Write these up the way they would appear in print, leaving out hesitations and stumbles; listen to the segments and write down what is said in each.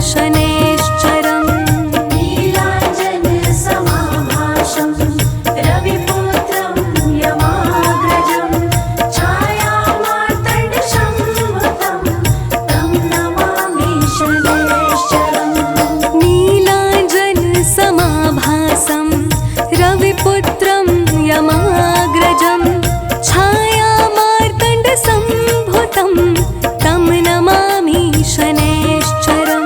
शनैश्चरम् नीलाञ्जनसमाभासं रविपुत्रं यमाग्रजं छायामार्तण्डसंभुतं तं नमामि शनैश्चरम् नीलाञ्जनसमाभासं रविपुत्रं यमाग्रजं छायामार्तण्डसंभुतं तं नमामि शनैश्चरम्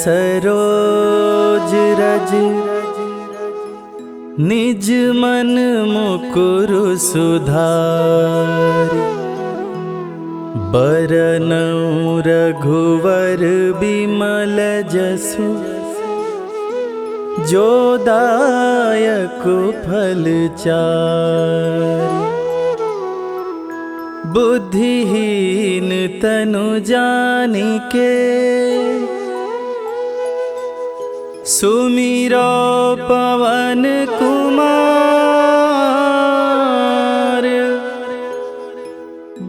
सरोज रज निज मन मुकुर सुधारि बरनउँ रघुवर बिमल जसु जो दायक फल चारि बुद्धिहीन तनु जानिके सुमिरो पवन कुमार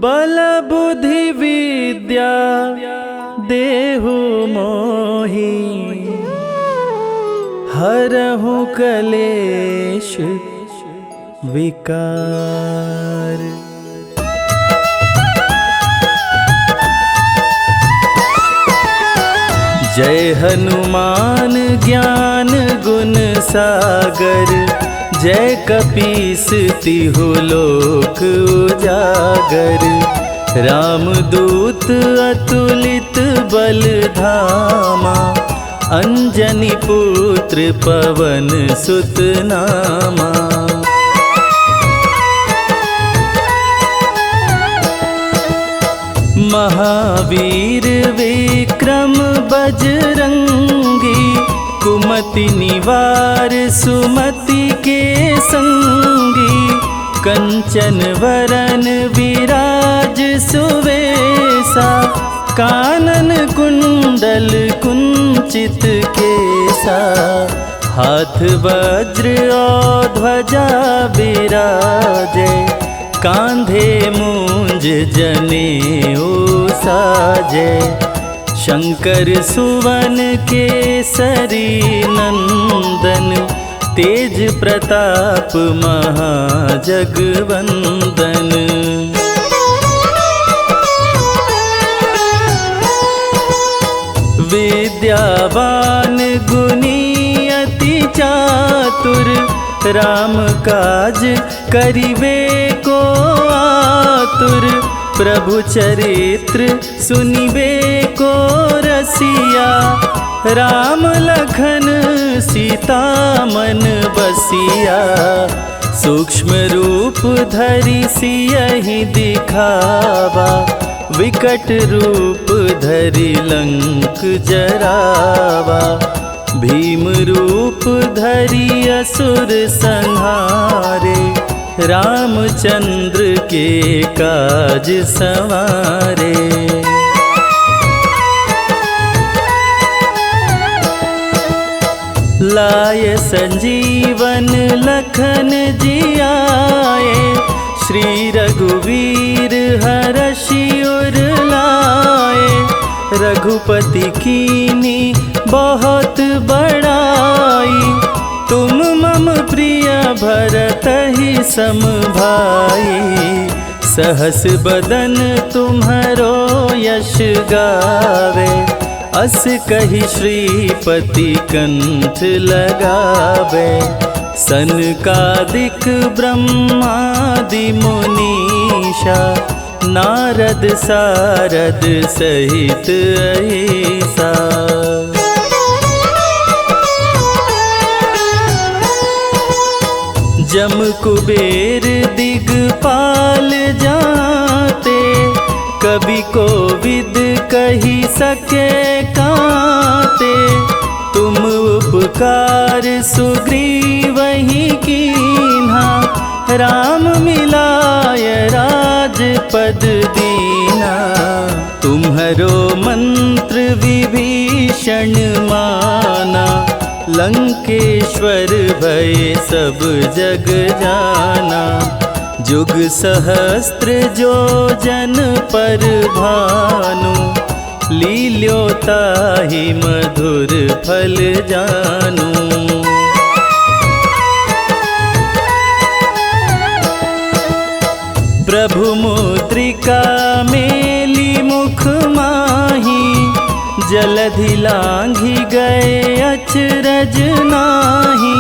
बल बुद्धि विद्या देहु मोहि हरहु कलेश विकार। जय हनुमान ज्ञान गुण सागर जय कपीस तिहु लोक उजागर रामदूत अतुलित बल धामा अंजनी पुत्र पवन सुत नामा। महावीर विक्रम बजरंगी कुमति निवार सुमति के संगी कंचन वरन विराज सुवेसा कानन कुंडल कुंचित केसा हाथ वज्र और ध्वजा बिराजे कांधे मूंज जनेऊ साजे शंकर सुवन केसरी नंदन तेज प्रताप महाजगवंदन। विद्यावान गुणी अति चातुर राम काज करिवे को आतुर प्रभु चरित्र सुनिवे को रसिया राम लखन सीता मन बसिया सूक्ष्म रूप धरि सियहि दिखावा विकट रूप धरि लंक जरावा भीम रूप धरि असुर संहारे रामचंद्र के काज संवारे। लाय संजीवन लखन जियाए श्री रघुवीर हरषि उर लाए रघुपति कीनी बहुत बड़ाई तुम मम प्रिय भरतहि सम भाई सहस बदन तुम्हरो यश गावे अस कहि श्रीपति कंठ लगावे सनकादिक ब्रह्मादि मुनीषा नारद सारद सहित अहिसा। जम कुबेर दिगपाल जाते कवि कोविद कही सके काते तुम उपकार सुग्रीवहि कीन्हा राम मिलाय राजपद दीना तुम्हरो मंत्र विभीषण माना लंकेश्वर भय सब जग जाना जुग सहस्त्र जो जन पर भानु लील्योताहि मधुर फल जानू। प्रभु मुद्रिका मेली मुख माही जलधि लांघि गए अचरज नाही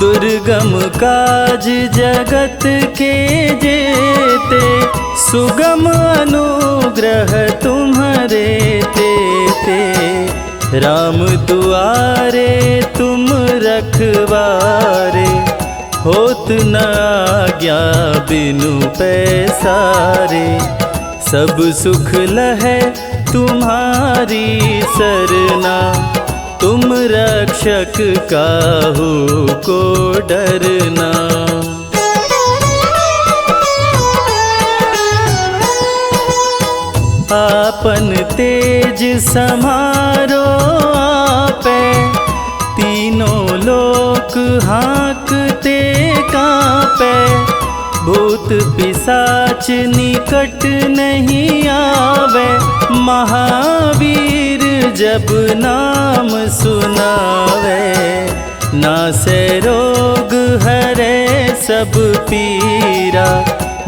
दुर्गम काज जगत के जेते सुगम अनुग्रह तुम्हारे तेते राम दुआरे तुम रखवारे, होत न आज्ञा बिनु पैसारे। सब सुख लहै तुम्हारी सरना, तुम रक्षक काहू को डरना। आपन तेज समारो आपे, तीनों लोक हाँकते कांपे। भूत पिशाच निकट नहीं आवे, महावीर जब नाम सुनावे। नासे रोग हरे सब पीरा,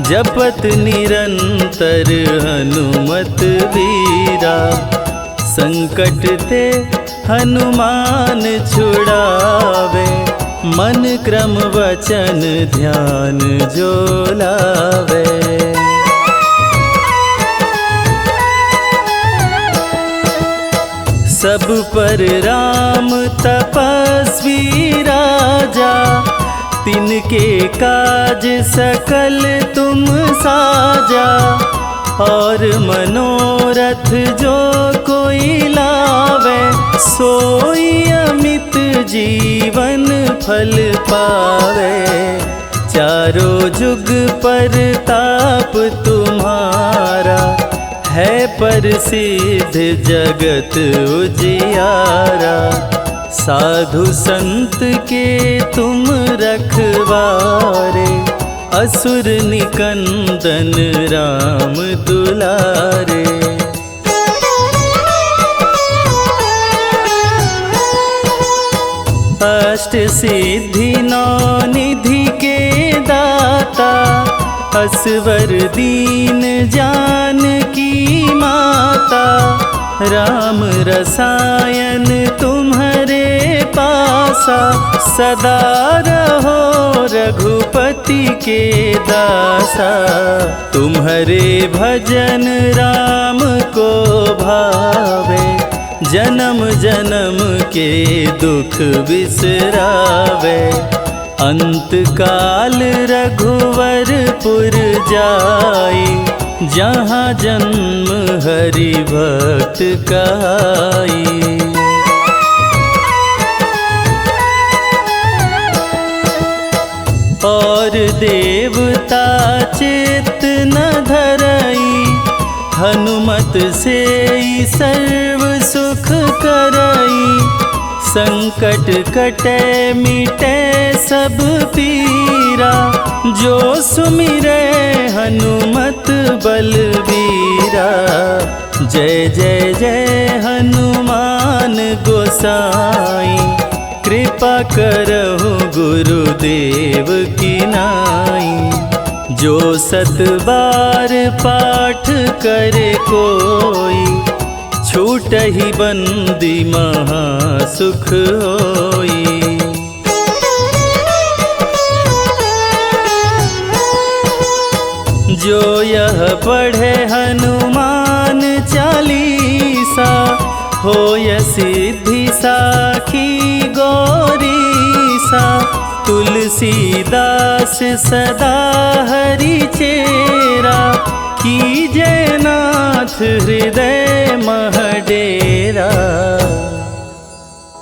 जपत निरंतर हनुमत वीरा। संकट ते हनुमान छुड़ावे, मन क्रम वचन ध्यान जो लावे। सब पर राम तपस्वी राजा, तिनके काज सकल तुम साजा। और मनोरथ जो कोई लावे, सोई अमित जीवन फल पावे। चारों जुग पर ताप तुम्हारा, है प्रसिद्ध जगत उजियारा। साधु संत के तुम रखवारे, असुर निकंदन राम दुलारे। अष्ट सिद्धि नौ निधि के दाता, असवर दीन जानकी माता। राम रसायन तुम्हारे पासा, सदा रहो रघुपति के दासा। तुम्हारे भजन राम को भावे, जन्म जन्म के दुख बिसरावे। अंत काल रघुवरपुर जाई, जहाँ जन्म हरि भक्त कहाई। और देवता चित्त न धरई, हनुमत से सर्व सुख करई। संकट कटे मिटे सब पीरा, जो सुमिरे हनुमत बलबीरा। जय जय जय हनुमान गोसाई, कृपा करहु गुरुदेव की नाई। जो सत बार पाठ करे कोई, छूटहि बंदी महा सुख होई। जो यह पढ़े हनुमान चालीसा, होय सिद्धि साखी गौरीसा। तुलसीदास सदा हरि चेरा, कीजय नाथ हृदय मह डेरा।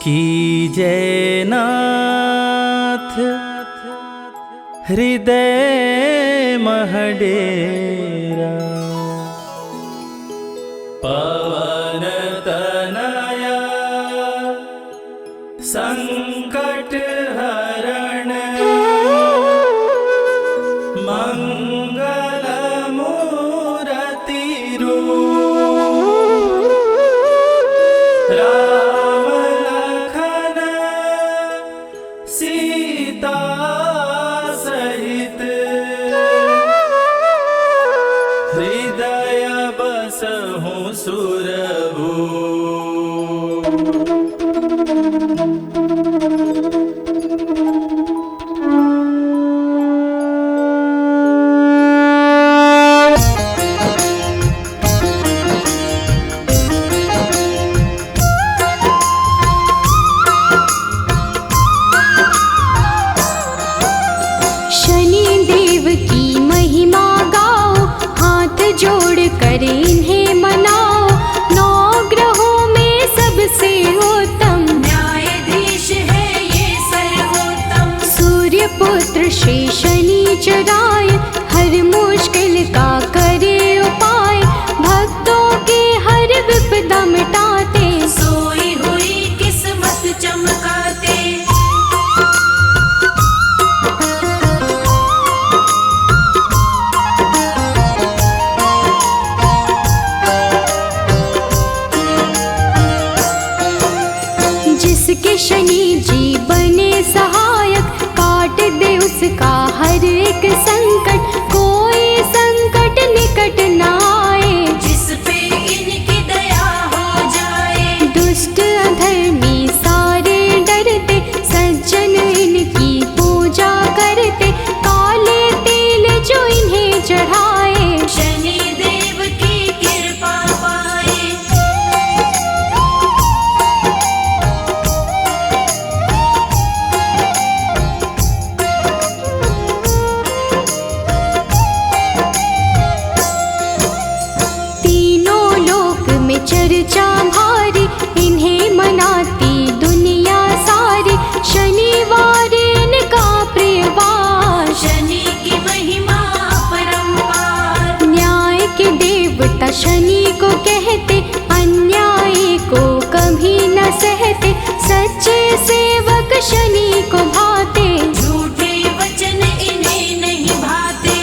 कीजय नाथ हृदय मह डेरा। पवन तनया संकट हरण, मंगल मूरति रूप। राम लखन सीता सहित, हृदय बसहु सुरभूप। श्री शनिचराय, हर मुश्किल का करे उपाय, भक्तों की हर विपदा मिटाते, सोई हुई किस्मत चमकाते। जिसके शनि जी बने सहायक, काट दे उसका हर एक संकट, कोई संकट निकट न आए, जिस पे इनकी दया हो जाए। दुष्ट अधर्मी सारे डरते, सज्जन इनकी पूजा करते, काले तेल जो इन्हें चढ़ाए, शनि देव की कृपा पाए। तीनों लोक में चर्चा भारी, इन्हें मनाती दुनिया सारी, शनिवार इनका प्रियवार, शनि की महिमा अपरंपार। न्याय के देवता शनि को कहते, अन्याय को कभी न सहते, सच्चे सेवक शनि को भाते, झूठे वचन इन्हें नहीं भाते।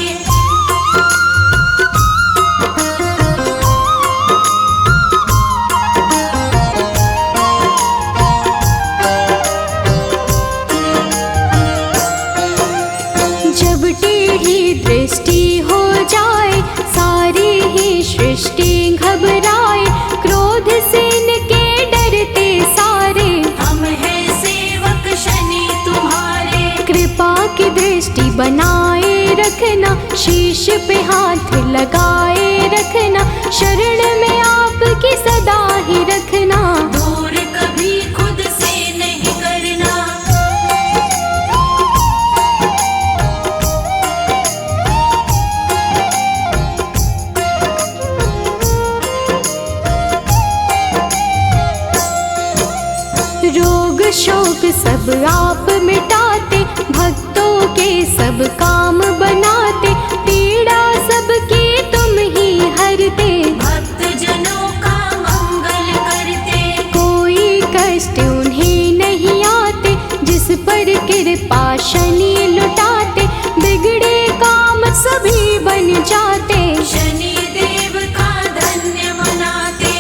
जब टेढ़ी दृष्टि हो जाए, सारी ही सृष्टि घबराए, क्रोध से इनके डरते सारे, हम हैं सेवक शनि तुम्हारे। कृपा की दृष्टि बनाए रखना, शीश पे हाथ लगाए रखना, शरण में आपकी सदा ही रखना, दूर कभी खुद से नहीं करना। रोग शोक सब आप मिटाते, भक्तों के सब काम बनाते, पीड़ा सबकी तुम ही हरते, भक्त जनों का मंगल करते। कोई कष्ट उन्हें नहीं आते, जिस पर कृपा शनि लुटाते, बिगड़े काम सभी बन जाते, शनि देव का धन्य मनाते।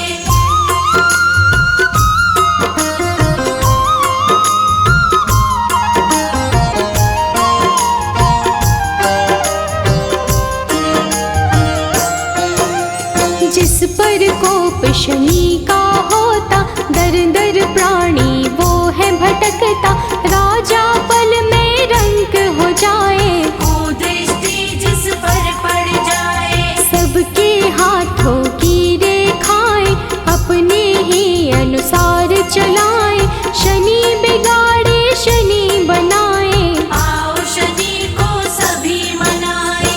जिस पर कोप शनि का होता, दर दर प्राणी वो है भटकता, राजा पल में रंक हो जाए, कुदृष्टि जिस पर पड़ जाए। सबके हाथों की रेखाएं अपने ही अनुसार चलाएं, शनि बिगाड़े शनि बनाए, आओ शनि को सभी मनाए।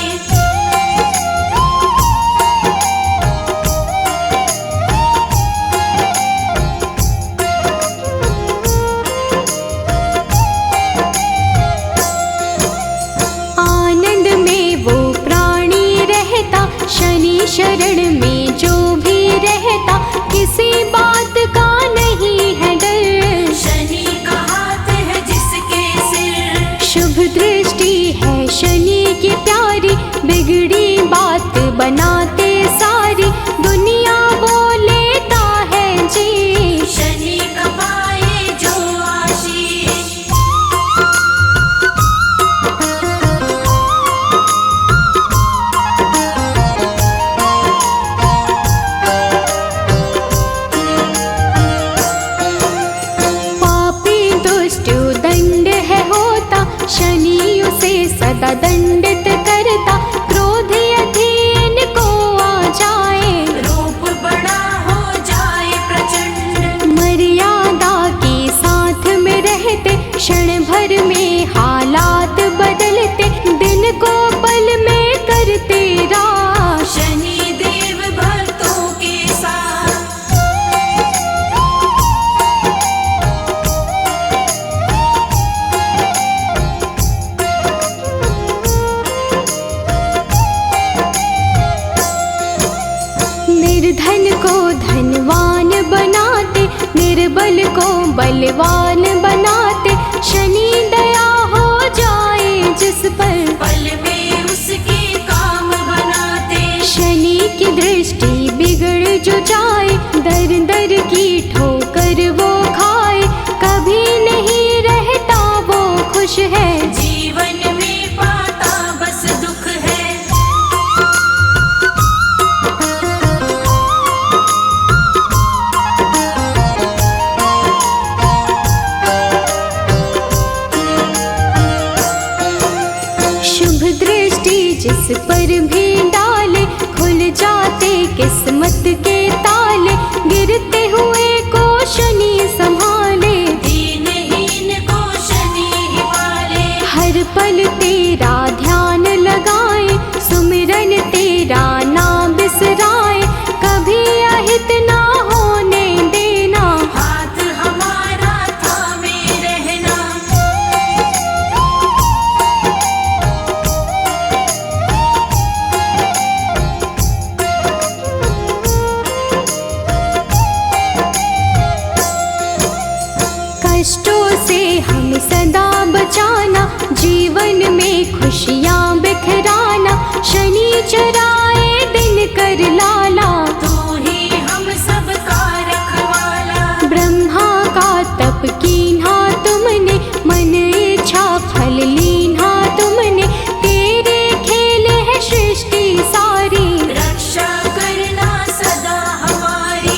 आनंद में वो प्राणी रहता, शनि शरण में जो भी रहता, किसी बात का नहीं है डर, शनि का हाथ है जिसके सिर। शुभ दृष्टि है शनि की प्यारी, बिगड़ी बात बनाते सारी, दुनिया बोलेता है जी, शनि का पाए जो आशीष। पापी दुष्ट दंड है होता, शनि उसे सदा दंडित करता, क्रोध अधीन को आ जाए, रूप बड़ा हो जाए प्रचंड। मर्यादा के साथ में रहते, क्षण भर में हालात बदलते, दिन को पल में करते राश, शनि देव भक्तों के साथ। बलवान बनाते, शनि दया हो जाए जिस पर, पल में उसके काम बनाते। शनि की दृष्टि बिगड़ जो जाए, दर दर की ठोकर वो खाए, कभी नहीं रहता वो खुश है, जीवन में पाता बस दुख है। शुभ दृष्टि जिस पर भी डाले, खुल जाते किस्मत के ताले, गिरते हुए को शनि संभाले, दीनहीन को शनि ही पाले। हर पल तेरा ध्यान लगाए, सुमिरन तेरा ना बिसराए, कभी अहित ना होने देना, हाथ हमारा थामे रहना। कष्टों से हम सदा बचाना, जीवन में खुशियाँ बिखराना, शनि चराए दिन कर लाला, तू ही हम सबका रखवाला। ब्रह्मा का तप कीन्हा तुमने, मन इच्छा फल लीन्हा तुमने, तेरे खेल है सृष्टि सारी, रक्षा करना सदा हमारी।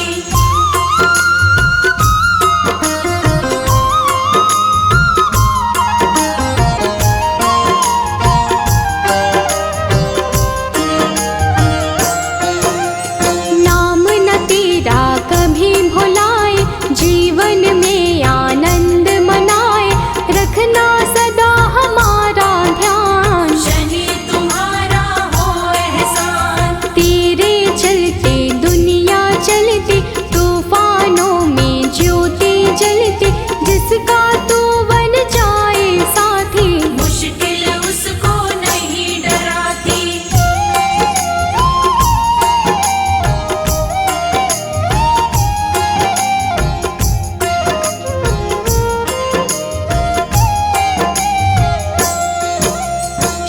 नाम न तेरा कभी भुलाए, जीवन में आनंद मनाए, रखना सदा हमारा ध्यान, शनि तुम्हारा हो एहसान। तेरे चलते दुनिया चलती, तूफानों में ज्योति जलती, जिसका तू बन जाए साथी, मुश्किल उसको नहीं डराती।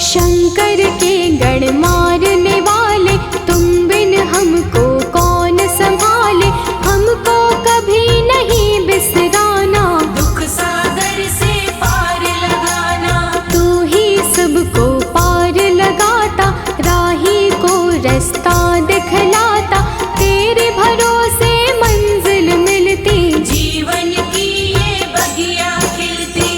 शंकर के गण मारने वाले, तुम बिन हमको कौन संभाले, हमको कभी नहीं बिसराना, दुख सागर से पार लगाना। तू ही सबको पार लगाता, राही को रास्ता दिखलाता, तेरे भरोसे मंजिल मिलती, जीवन की ये बगिया खिलती।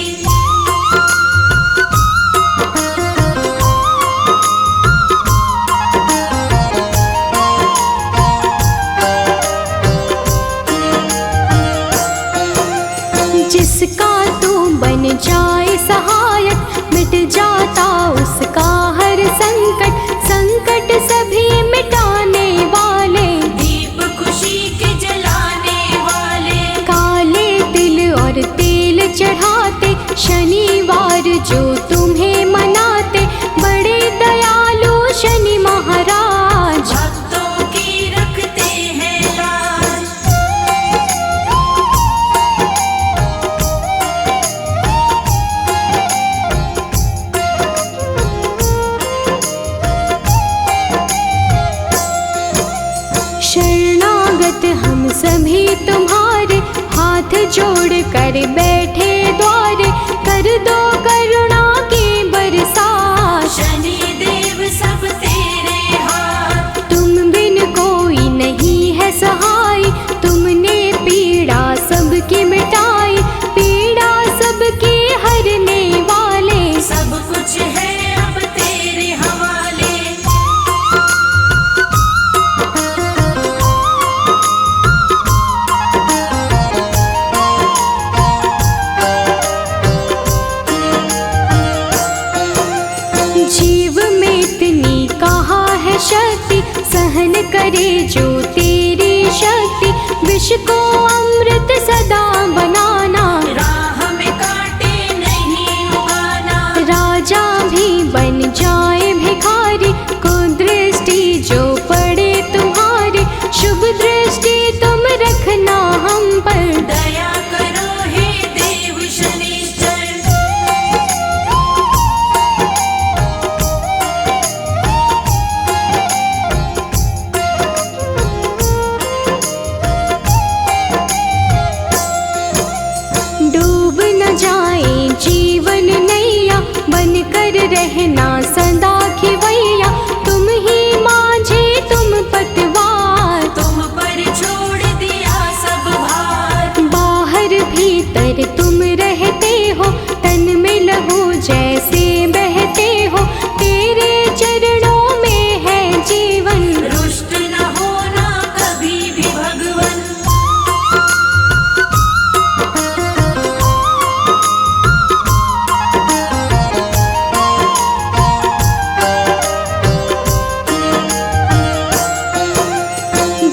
जिसका तू बन जाए सहायक, मिट जाता उसका हर संकट, संकट सभी मिटाने वाले, दीप खुशी के जलाने वाले। काले तिल और तेल चढ़ाते, शनिवार जो तुम्हें मनाते, बड़े दयालु शनि महाराज, भक्तों की रखते हैं लाज। शरणागत हम सभी तुम्हारे, हाथ जोड़ कर बैठे द्वारे, कर दो करुणा की बरसात, शनि देव सब तेरे हाथ। तुम बिन कोई नहीं है सहाय, तुमने पीड़ा सबकी मिटाई, पीड़ा सबकी हरने वाले, सब कुछ है अब तेरे हवाले। जीव में इतनी कहाँ है शक्ति, सहन करे जो तेरी शक्ति, विष को अमृत सदा बनाना, राह में कांटे नहीं उगाना। राजा भी बन जाए भिखारी, को दृष्टि जो पड़े तुम्हारी, शुभ दृष्टि तुम रखना हम पर, दया करो हे डूब न जाए जीवन नैया, बन कर रहना सदा खिवैया। तुम ही माझे तुम पतवार, तुम पर छोड़ दिया सब भार। बाहर भीतर तुम रहते हो, तन में लहू जैसे बहते हो। तेरे चरणों में है जीवन, रुष्ट न होना कभी भी भगवन।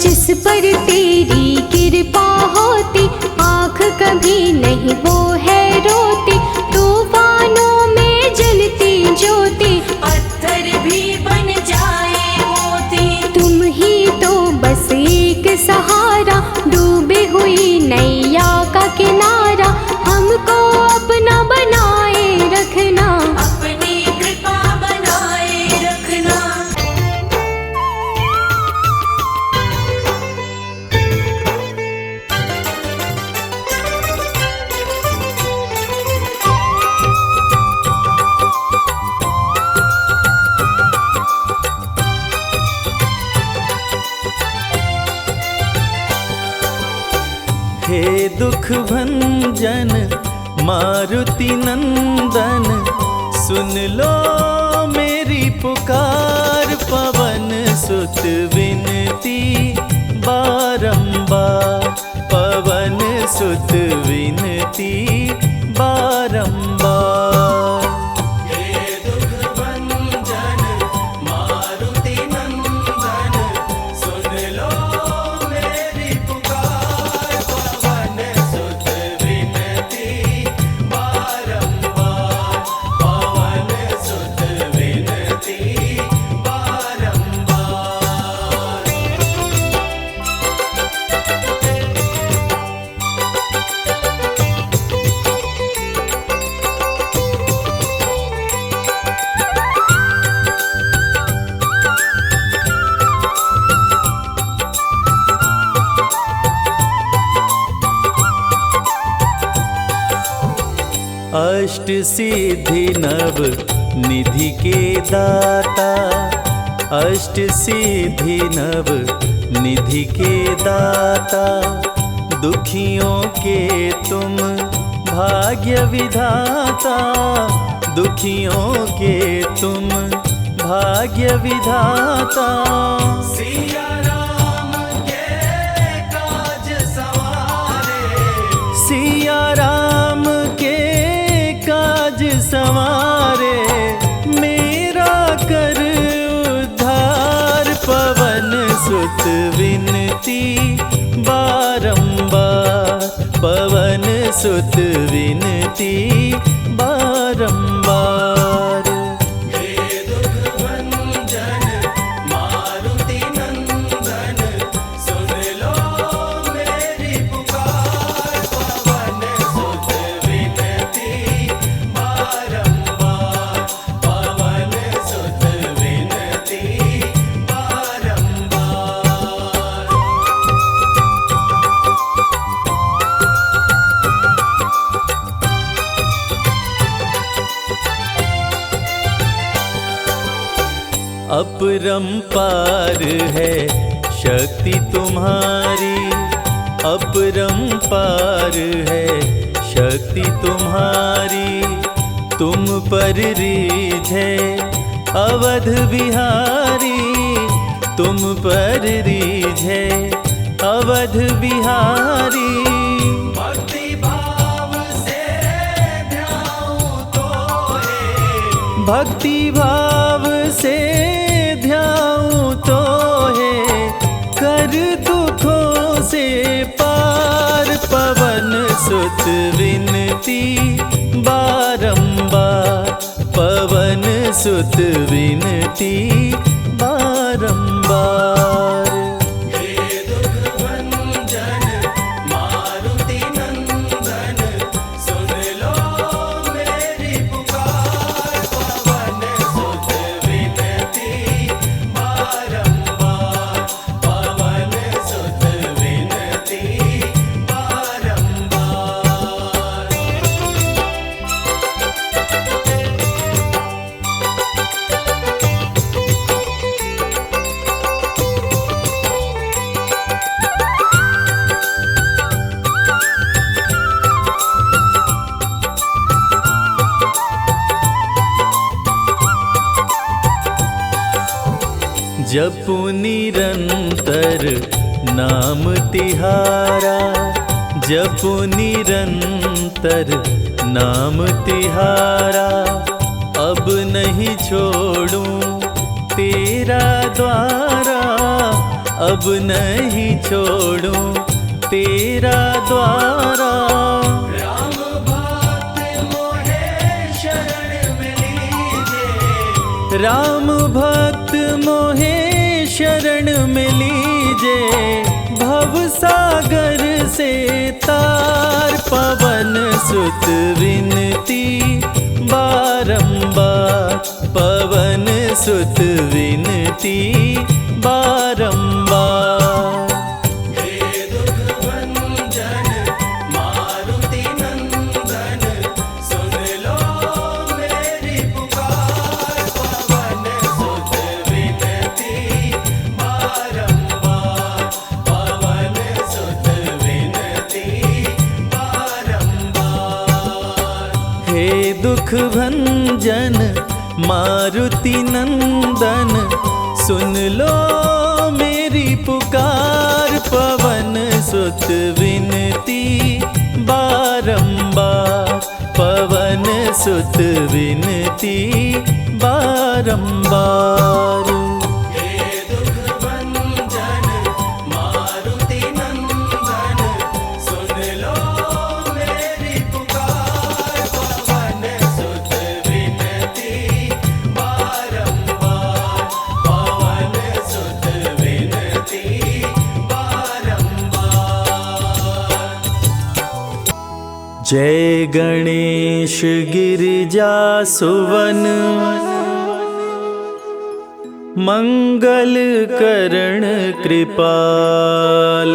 जिस पर तेरी कृपा होती, आँख कभी नहीं वो है रोती। तूफानों में जलती ज्योति, पत्थर भी बन जाए मोती। तुम ही तो बस एक सहारा, डूबे हुई नैया का किनारा। हमको अपना बनाए रखना, अपनी कृपा बनाए रखना। हे दुख भंजन मारुति नंदन, सुन लो मेरी पुकार। पवन सुत विनती बारंबार, पवन सुत विनती बारंबार। हे दुख भंजन मारुति नंदन, सुन लो मेरी पुकार। पवन सुत विनती बारंबार, पवन सुत विनती बारंबार। अष्ट सिद्धि नव निधि के दाता, अष्ट सिद्धि नव निधि के दाता। दुखियों के तुम भाग्य विधाता, दुखियों के तुम भाग्य विधाता। सिया राम के काज सवारे, सिया राम के काज संवारे। मेरा कर उद्धार, पवन सुत विनती बारंबार, पवन सुत विनती बारंबार। हे दुख भंजन मारुति नंदन, सुन लो मेरी पुकार। पवन सुत विनती बारंबार, पवन सुत विनती बारंबार। अपरंपार है शक्ति तुम्हारी, अपरंपार है शक्ति तुम्हारी। तुम पर रीझे अवध बिहारी, तुम पर रीझे अवध बिहारी। भक्ति भाव से ध्याऊं तोहे, भक्ति भाव से ध्याऊं तोहे। कर दुखों से पार, पवन सुत विनती बारंबार, पवन सुत विनती बारंबार। हे दुख भंजन मारुति नंदन, सुन लो मेरी पुकार। पवन सुत विनती बारंबार, पवन सुत विनती बारंबार। जपु निरंतर नाम तिहारा, जपु निरंतर नाम तिहारा। अब नहीं छोड़ूं तेरा द्वारा, अब नहीं छोड़ूं तेरा द्वारा। राम भक्त मोहे शरण में लीजे, राम भक्त मोहे शरण में लीजे। भव सागर से तार, पवन सुत विनती बारंबार, पवन सुत विनती बारंबार। हे दुख भंजन मारुति नंदन, सुन लो मेरी पुकार। पवन सुत विनती बारंबार, पवन सुत विनती बारंबार। हे दुख भंजन मारुति नंदन, सुन लो मेरी पुकार। पवन सुत विनती बारंबार, पवन सुत विनती बारंबार। हे दुख भंजन मारुति नंदन, सुन लो मेरी पुकार। पवन सुत विनती बारंबार, पवन सुत विनती बारंबार। जय गणेश गिरिजा सुवन, मंगल करण कृपाल।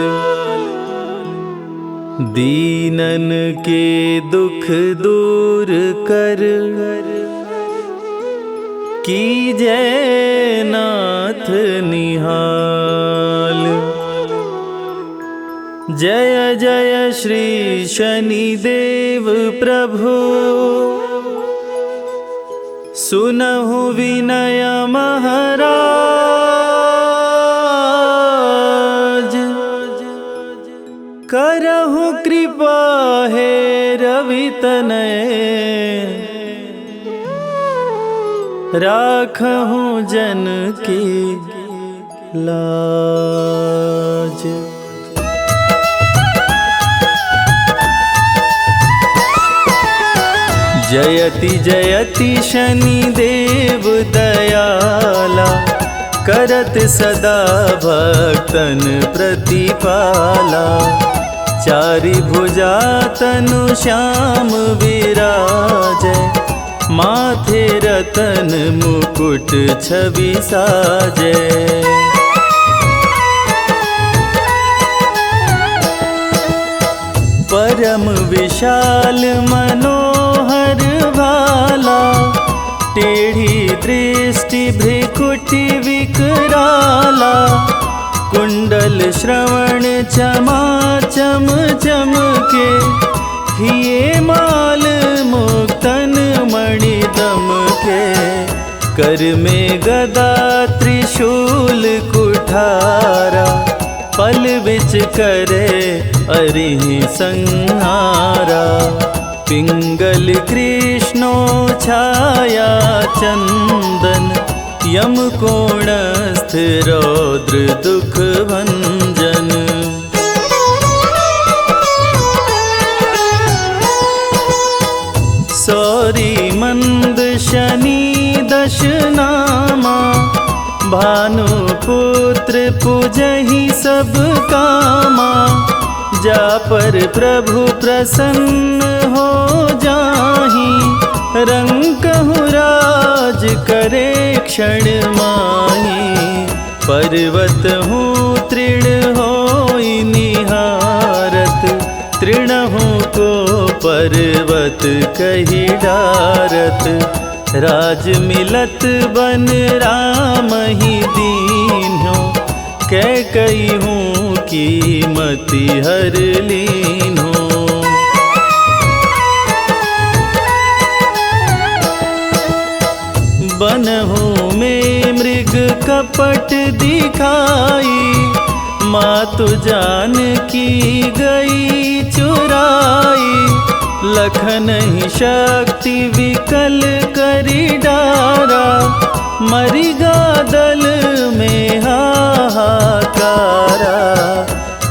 दीनन के दुख दूर कर, कीजय नाथ निहाल। जय जय श्री शनिदेव प्रभु, सुनहु विनय महाराज। करहु कृपा हे रवि तनय, राखहु जन की लाज। जयति जयति शनिदेव दयाला, करत सदा भक्तन प्रतिपाला। चारि भुजा तनु श्याम विराजै, माथे रतन मुकुट छवि साजै। परम विशाल मनोहर भाला, टेढ़ी दृष्टि भ्रिकुटि विकराला। कुंडल श्रवण चमाचम चमके, हिये माल मुक्तन मणि दमके। कर में गदा त्रिशूल कुठारा, पल बिच करे अरिहि संहारा। पिंगल कृष्णो छाया चंदन, यम कोणस्थ रौद्र दुख भंजन। सौरी मंद शनि दश नामा, भानुपुत्र पूजहि सब कामा। जा पर प्रभु प्रसन्न हो जाहि, रंकहु राज करे क्षण माहि। पर्वत हूँ तृण होई निहारत, तृणहु को पर्वत कहि डारत। राज मिलत बन राम ही दीन्हो, कैकई हूँ कीमति हर लीन्हो। बनहु में मृग मृग कपट दिखाई, मातु जानकी गई चुराई। लखन ही शक्ति विकल करी डारा, मरिगा दल में हाहाकारा।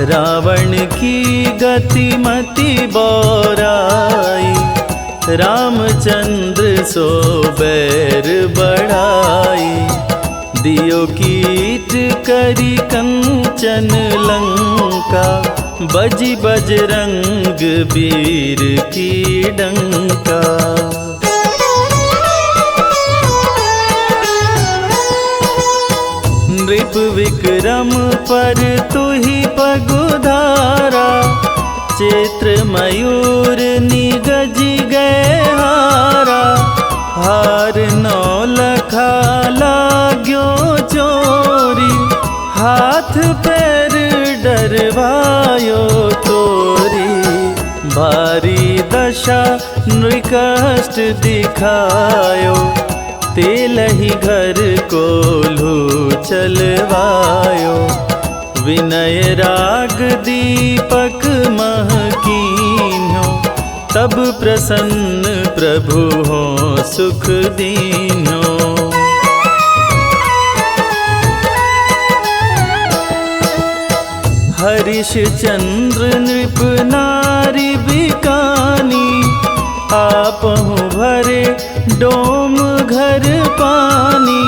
रावण की गति मति बौराई, रामचंद्र सो बैर बढ़ाई। दियो कीट करी कंचन लंका, बजी बजरंग वीर की डंका। नृप विक्रम पर तुहि पगुधारा, चैत्र मयूर निगजी गए हारा। हार नौलखा लाग्यो चोरी, हाथ पैर डरवायो तोरी। भारी दशा नृकष्ट दिखायो, तेलहि घर कोल्हू चलवायो। विनय राग दीपक महकीन्यो, तब प्रसन्न प्रभु हो सुख दीन्यो। हरिश्चंद्र नृप नारी बिकानी, आपहु भरे डोम घर पानी।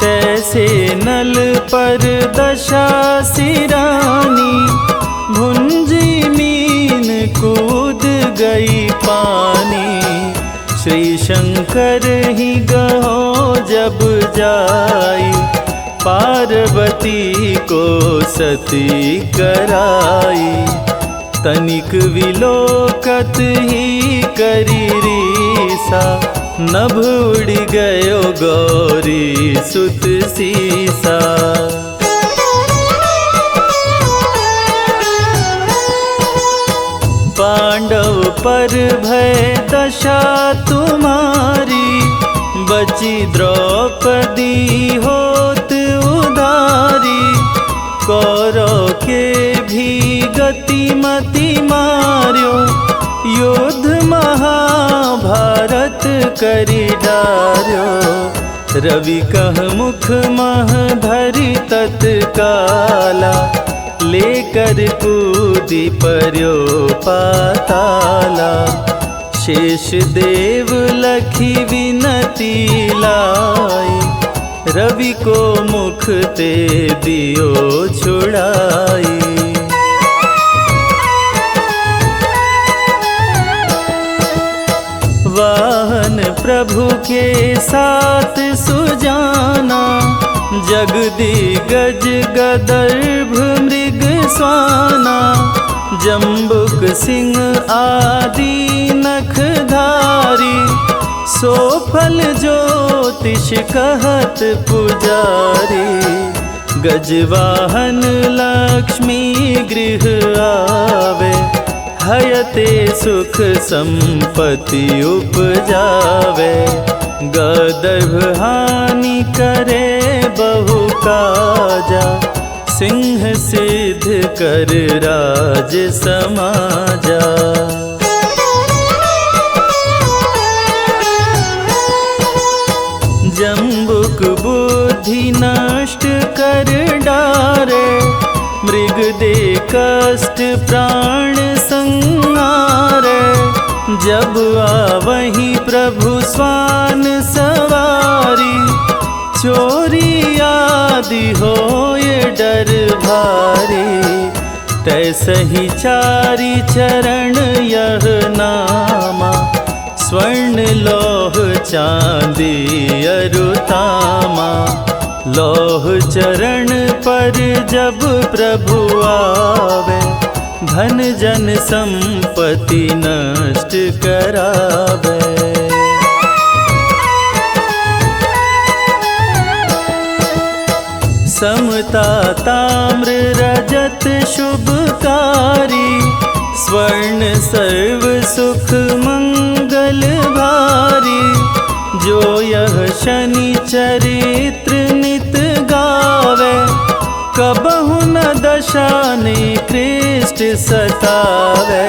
तैसे नल पर दशा सिरानी, भुंजी मीन कूद गई पानी। श्री शंकर ही गहो जब जाई, पार्वती को सती कराई। तनिक विलोकत ही करी रीसा, नभ उड़ गयो गौरी सुत सीसा। पांडव पर भय दशा तुम्हारी, बची द्रौपदी होत उधारी। कौरव के भी गति मति मार्यो, युद्ध महाभारत करी डार्यो। रवि कह मुख मह धरि तत्काला, लेकर कूदी पर्यो पाताला। शेष देव लखी विनती लाई, रवि को मुख ते दियो छुड़ाई। वाहन प्रभु के साथ सुजाना, जगदिगज गदर्भ मृग स्वाना। जम्बुक सिंह आदि नखधारी, सो फल ज्योतिष कहत पुजारी। गजवाहन लक्ष्मी गृह आवे, हयते सुख संपत्ति उपजावे। गदर्भ हानि करे बहु काजा, सिंह सिद्ध कर राज समाजा। जम्बुक बुद्धि नष्ट कर डारे, मृग दे कष्ट प्राण संहारे। जब आवहि प्रभु स्वान सवारी, चोरी आदि होए डर भारी। तैसहि चारि चरण यह नामा, स्वर्ण लौह चांदी अरुतामा। लौह चरण पर जब प्रभु आवे, धन जन संपत्ति नष्ट करावे। समता ताम्र रजत शुभकारी, स्वर्ण सर्व सुख मंगल भारी। जो यह शनि चरित्र नित कबहु न दशा निकृष्ट सतावे,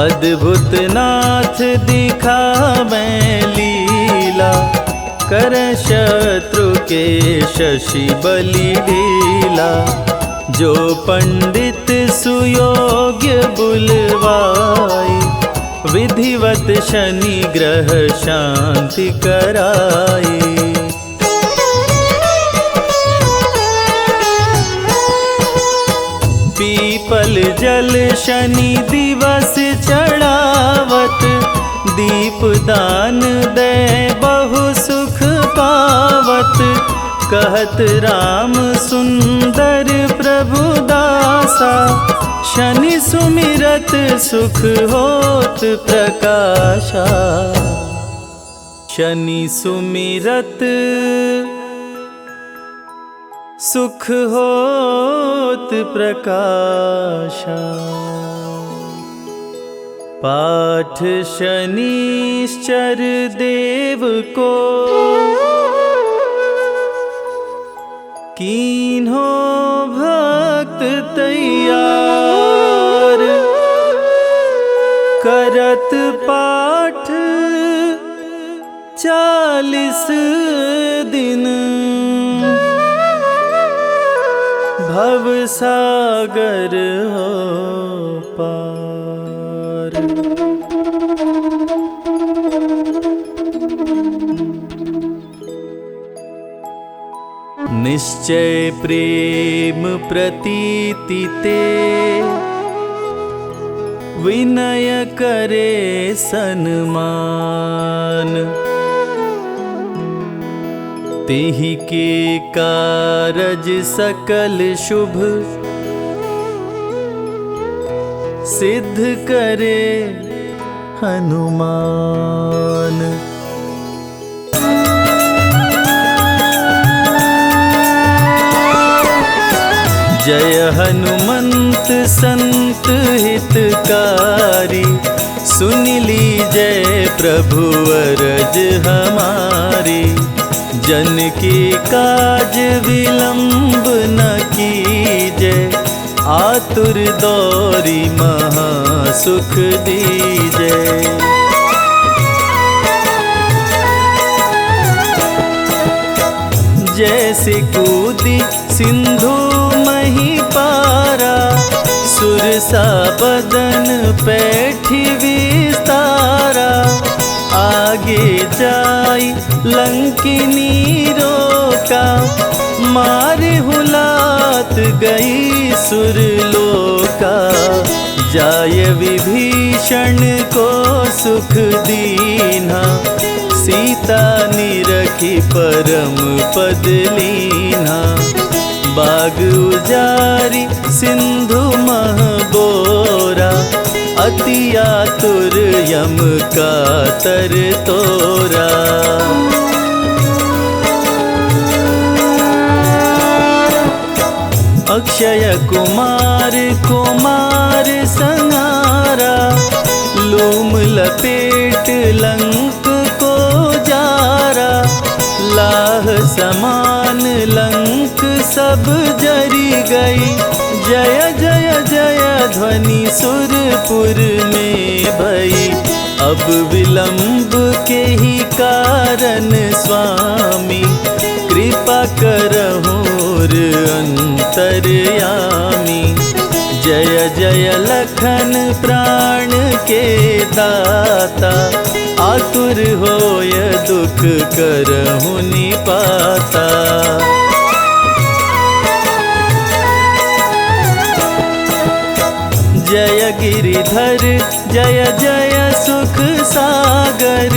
अद्भुत नाथ दिखावे लीला, कर शत्रु के शशि बलि लीला। जो पंडित सुयोग्य बुलवाई, विधिवत शनि ग्रह शांति कराई। पीपल जल शनि दिवस चढ़ावत, दीप दान दे बहु सुख पावत। कहत राम सुंदर प्रभु दासा, शनि सुमिरत सुख होत प्रकाशा। शनि सुमिरत सुख होत प्रकाशा। पाठ शनिश्चर देव को, कीन्हो भक्त तैयार। करत पाठ 40 दिन, भव सागर हो पार। निश्चय प्रेम प्रतीति ते, विनय करे सन्मान। तेहि के कारज सकल शुभ, सिद्ध करे हनुमान। जय हनुमंत संत हितकारी, सुन लीजय प्रभु अरज हमारी। जन के काज विलंब न कीजय, आतुर दौरी महा सुख दीजय। जैसे कूदी सिंधु मही पारा, सुरसा बदन पैठी विस्तारा। आगे जाई लंकिनी रोका, मारे हुलात गई सुरलोका। जाय विभीषण को सुख दीन्हा, सीता निरखी परम पद लीन्हा। बाग उजारी सिंधु मह बोरा, अति आतुर यम का तर तोरा। अक्षय कुमार कुमार संहारा, लूम लपेट लंक को जारा। लाह समान लंक सब जरी गई, जय जय जय ध्वनि सुरपुर में भई। अब विलंब के ही कारण स्वामी, कृपा करहुर अंतर्यामी। जय जय लखन प्राण के दाता, आतुर होय दुख करहु निपाता। जय गिरिधर जय जय सुख सागर,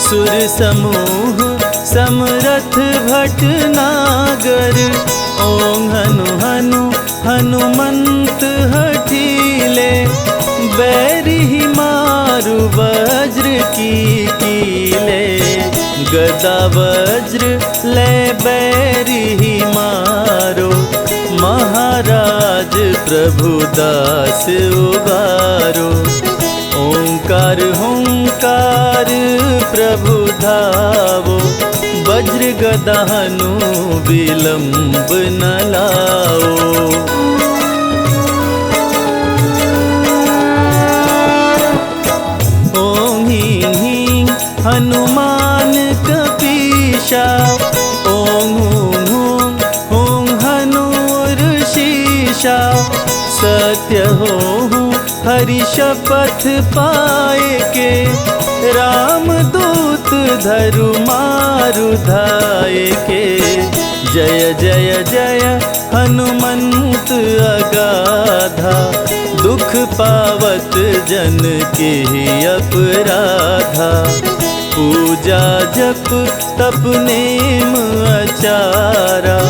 सुर समूह समरथ भटनागर। ओं हनु हनु हनुमंत हठीले, बैरी मारु वज्र की कीले। गदा वज्र ले बैरी मारो, महाराज प्रभु दास उबारो। ओंकार हुंकार प्रभु धावो, वज्र गदा हनु विलंब न लाओ। ओं ह्रीं ह्रीं हनुमान कपीशा, ओं हूं हूं हूं हनुर्शीशा। सत्य हो हरि शपथ पाए के, राम दूत धरु मारु धाये के। जय जय जय हनुमंत अगाधा, दुख पावत जन के अपराधा। पूजा जप तप नेम आचारा,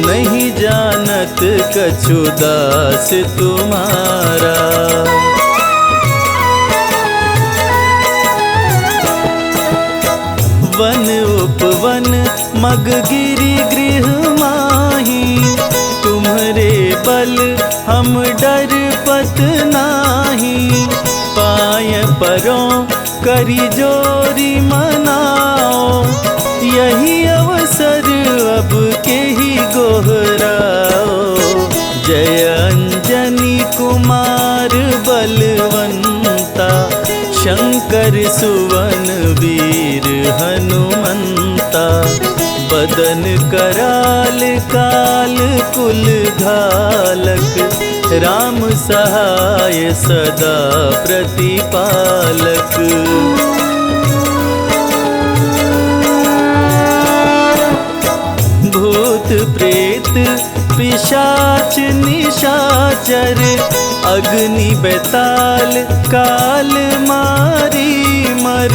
नहीं जानत कछु दास तुम्हारा। वन उपवन मग गिरि गृह माही, तुम्हरे बल हम डर पत नाही। पाय परों करी जोरी मनाओ, यही अवसर अब के ही गोहराओ। जय अंजनी कुमार बलवंता, शंकर सुवन वीर हनुमंता। बदन कराल काल कुल घालक, राम सहाय सदा प्रतिपालक। भूत प्रेत पिशाच निशाचर, अग्नि बेताल काल मारी मर।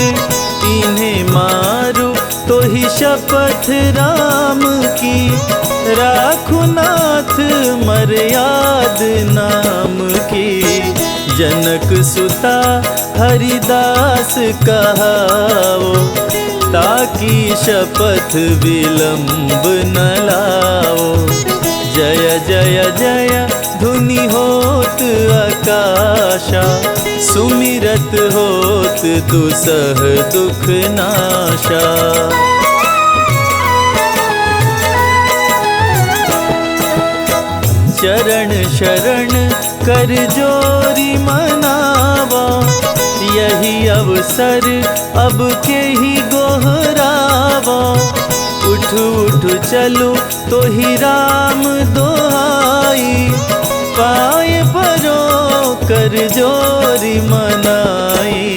इन्हें मारो तो ही शपथ राम की, राखु नाथ मर्याद नाम की। जनक सुता हरिदास कहाओ, ताकि शपथ विलंब न लाओ। जय जय जय धुनि होत आकाशा, सुमिरत होत दुसह दुख नाशा। चरण शरण कर जोरी मनावा, यही अवसर अब के ही गोहरावा। उठ उठ चलो तो ही राम दोहाई, पाए परो कर जोरी मनाई।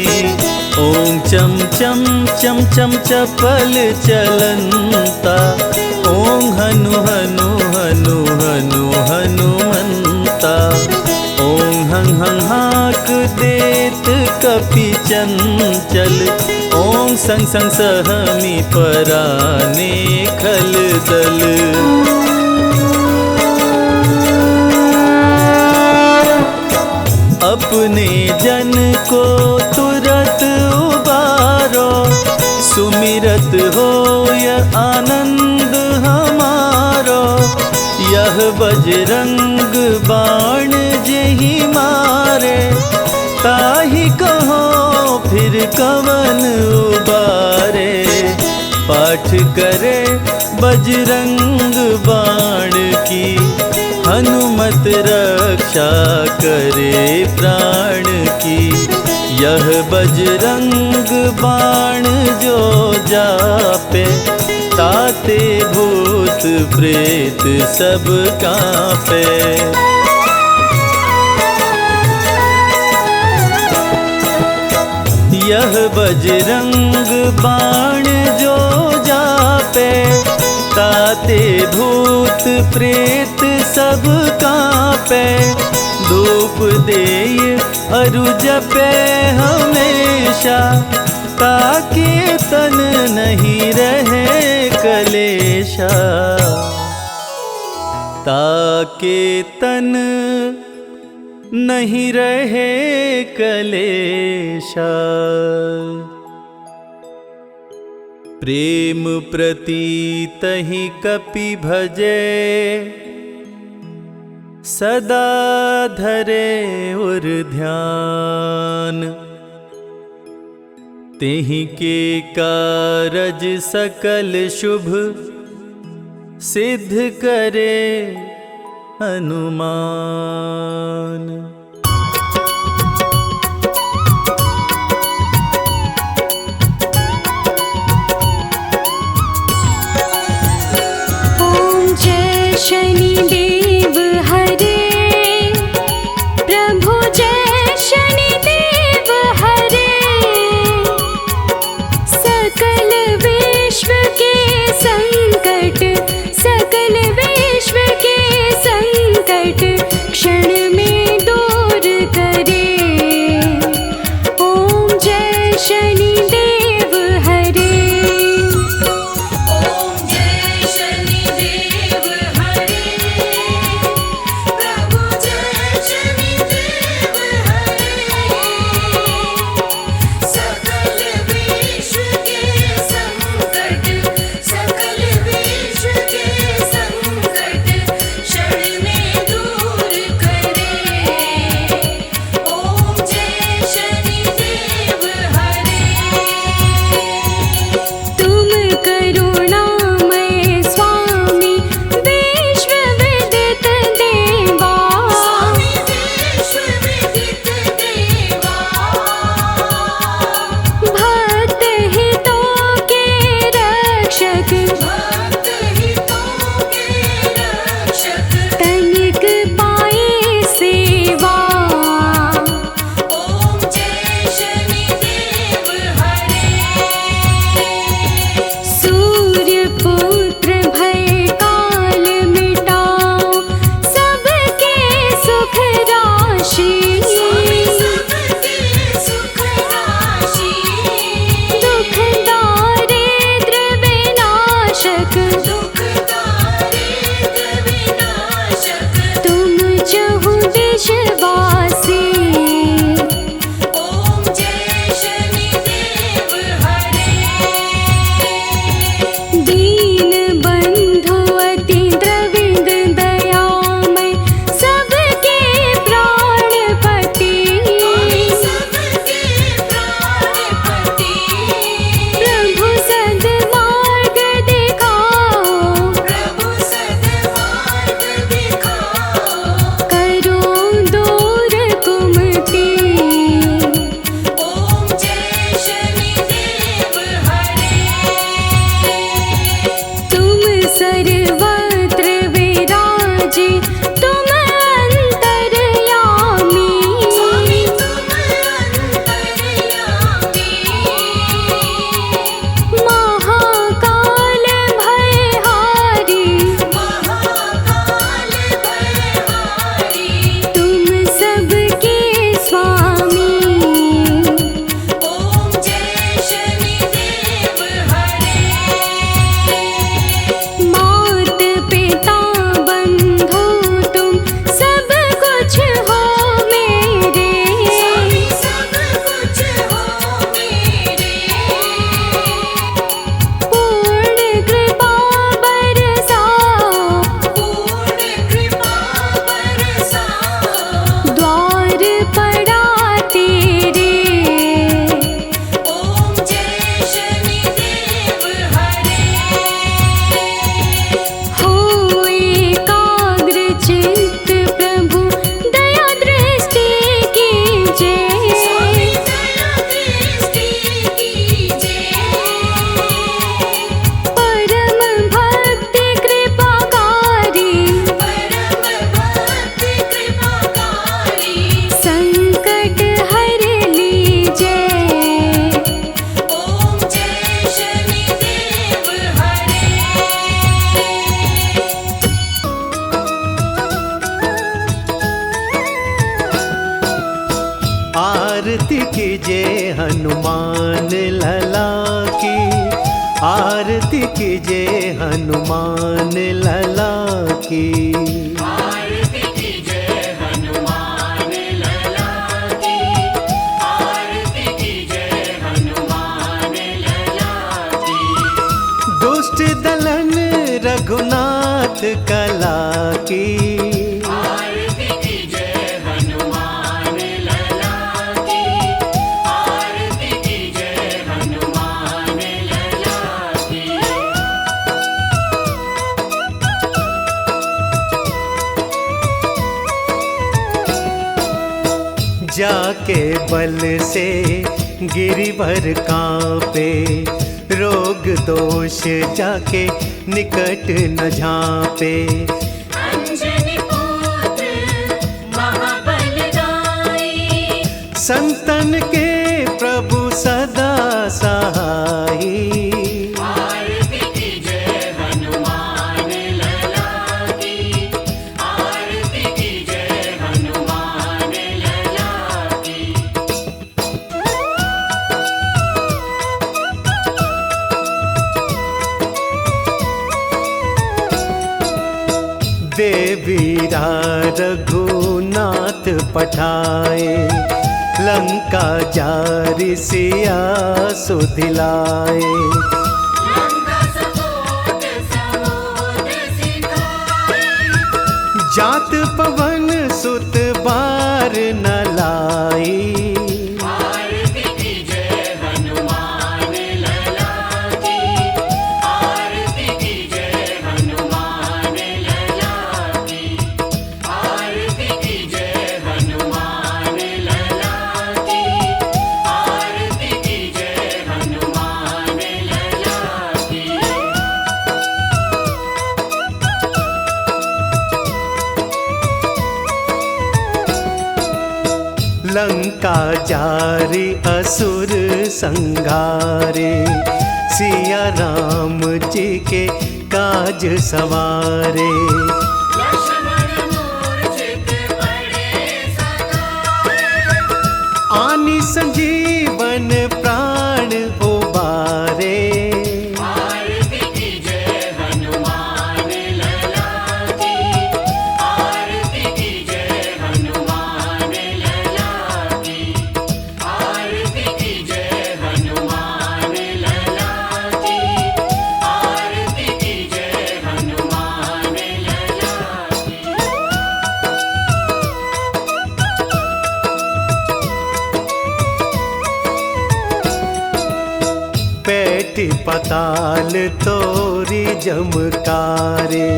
ओम चम चम चम चम चपल चलंता, ओम हनु हनु हनु हनु हनुमंता। ओम हं हं हाक देत कपि चंचल, ओम संग संग सहमी पराने खल दल। अपने जन को तुरत उबारो, सुमिरत होय आनंद हमारो। यह बजरंग बाण जेहि मारे, ताहि कहो फिर कवन उबारे। पाठ करे बजरंग बाण की, हनुमत रक्षा करे प्राण की। यह बजरंग बाण जो जापे, ताते भूत प्रेत सब कांपे। यह बजरंग बाण जो जापे, ताते भूत प्रेत सब कांपे। धूप देय अरु जपे हमेशा, ताके तन नहीं रहे कलेशा। ताके तन नहीं रहे कलेशा। प्रेम प्रतीतहि कपि भजे, सदा धरे उर ध्यान। तेहि के कारज सकल शुभ सिद्ध करे हनुमान। ओम जय शनिदेव हरे, प्रभु जय शनिदेव हरे। सकल विश्व के संकट, सकल विश्व के संकट क्षण में दूर करे। ओम जय शनिदेव हरे। ओम जय शनिदेव हरे, प्रभु जय शनिदेव हरे। सकल विश्व के संकट, सकल विश्व के संकट क्षण में दूर करे। ओम जय शनिदेव हरे। तुम करुणामय स्वामी, विश्व विदित देवा। स्वामी विश्व विदित देवा, भक्त हितों के रक्षक, भक्त हितों के रक्षक। तनिक पाए सेवा। ओम जय शनिदेव हरे। सूर्य पुत्र भय काल मिटाओ, सबके सुख राशि। स्वामी सबके सुख राशि, दुख दारिद्र विनाशक, दुख दारिद्र विनाशक। तुम चहु दिश वासी। ओम जय शनिदेव हरे। दीन बंधु अति द्रविद दयामय, सबके प्राणपति। स्वामी सबके प्राणपति, प्रभु सद्मार्ग दिखाओ, प्रभु सद्मार्ग दिखाओ। करो दूर कुमति। ओम जय शनिदेव हरे। तुम सर्वत्र विराजे, तुम अंतर्यामी। स्वामी तुम अंतर्यामी, महाकाल भयहारी, महाकाल भयहारी। तुम सबके स्वामी। ओम जय शनिदेव हरे। मात पिता बंधु तुम सब कुछ हो मेरे। स्वामी सब कुछ हो मेरे। पूर्ण कृपा बरसाओ, पूर्ण कृपा बरसाओ। द्वार पड़ा तेरे। ओम जय शनिदेव हरे। हो एकाग्र चित्त प्रभु, दया दृष्टि कीजिए। स्वामी दया दृष्टि कीजिए। परम भक्ति कृपाकारी, परम भक्ति कृपाकारी, संकट हर लीजिए। ओम जय शनिदेव हरे। आरती कीजिए हनुमान लला की, आरती कीजिए हनुमान लला की। आरती कीजिए हनुमान लला की, आरती कीजिए हनुमान लला की। दुष्ट दलन रघुनाथ कला की, आरती कीजिए हनुमान लला की, आरती कीजिए के बल से गिरिवर कांपे, रोग दोष जाके निकट न झांपे। अंजनी पुत्र महाबलदाई, संतन के प्रभु सदा सहाई। आरती कीजय हनुमान लला की, आरती कीजय हनुमान लला की। देवीरा रघुनाथ पठाए, लंका जारि सिया सुधिलाए। लंका सपोत समुद्र सिखाए, जात पवन सुत बार न लाई। आरती कीजय हनुमान लला की, आरती कीजय हनुमान लला की, आरती कीजय हनुमान लला की, आरती कीजय हनुमान लला की। लंका जारि असुर संगारे, सिया राम जी के काज सवारे। लक्ष्मण मूर्छित पड़े सकाए, आनि संजीवन प्राण उबारे। आरती कीजय हनुमान लला की, आरती कीजय हनुमान लला की, आरती कीजय हनुमान लला की, आरती कीजय हनुमान लला की। पैठी पताल तोरी जमकारे,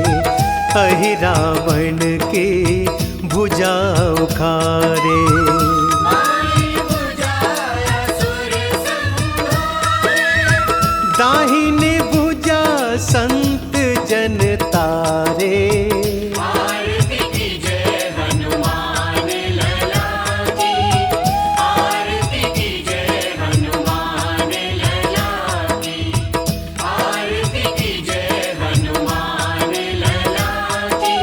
अहि रावण की भुजा उखारे। माई बुझाया सुर संहारे, दाहिनी भुजा संत जन तारे। आरती कीजय हनुमान लला की, आरती कीजय हनुमान लला की, आरती कीजय हनुमान लला की,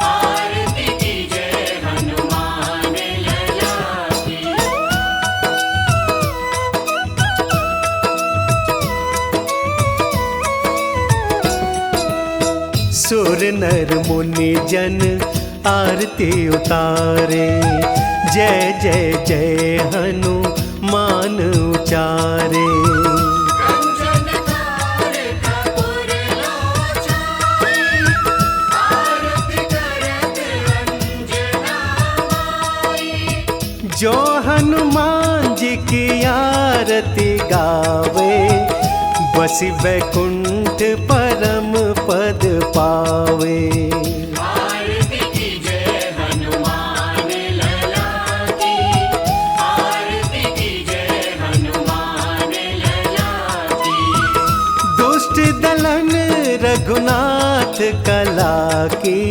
आरती कीजय हनुमान लला की। सुर नर मुनि जन आरती उतारे, जय जय जय हनुमान उचारे। कंचन तार कपूर लोचन, आरती करत अंजना माई। जो हनुमान जी की आरती गावे, बसी वैकुंठ परम पद पावे। आरती कीजय हनुमान लला की, आरती कीजय हनुमान लला की। दुष्ट दलन रघुनाथ कला की,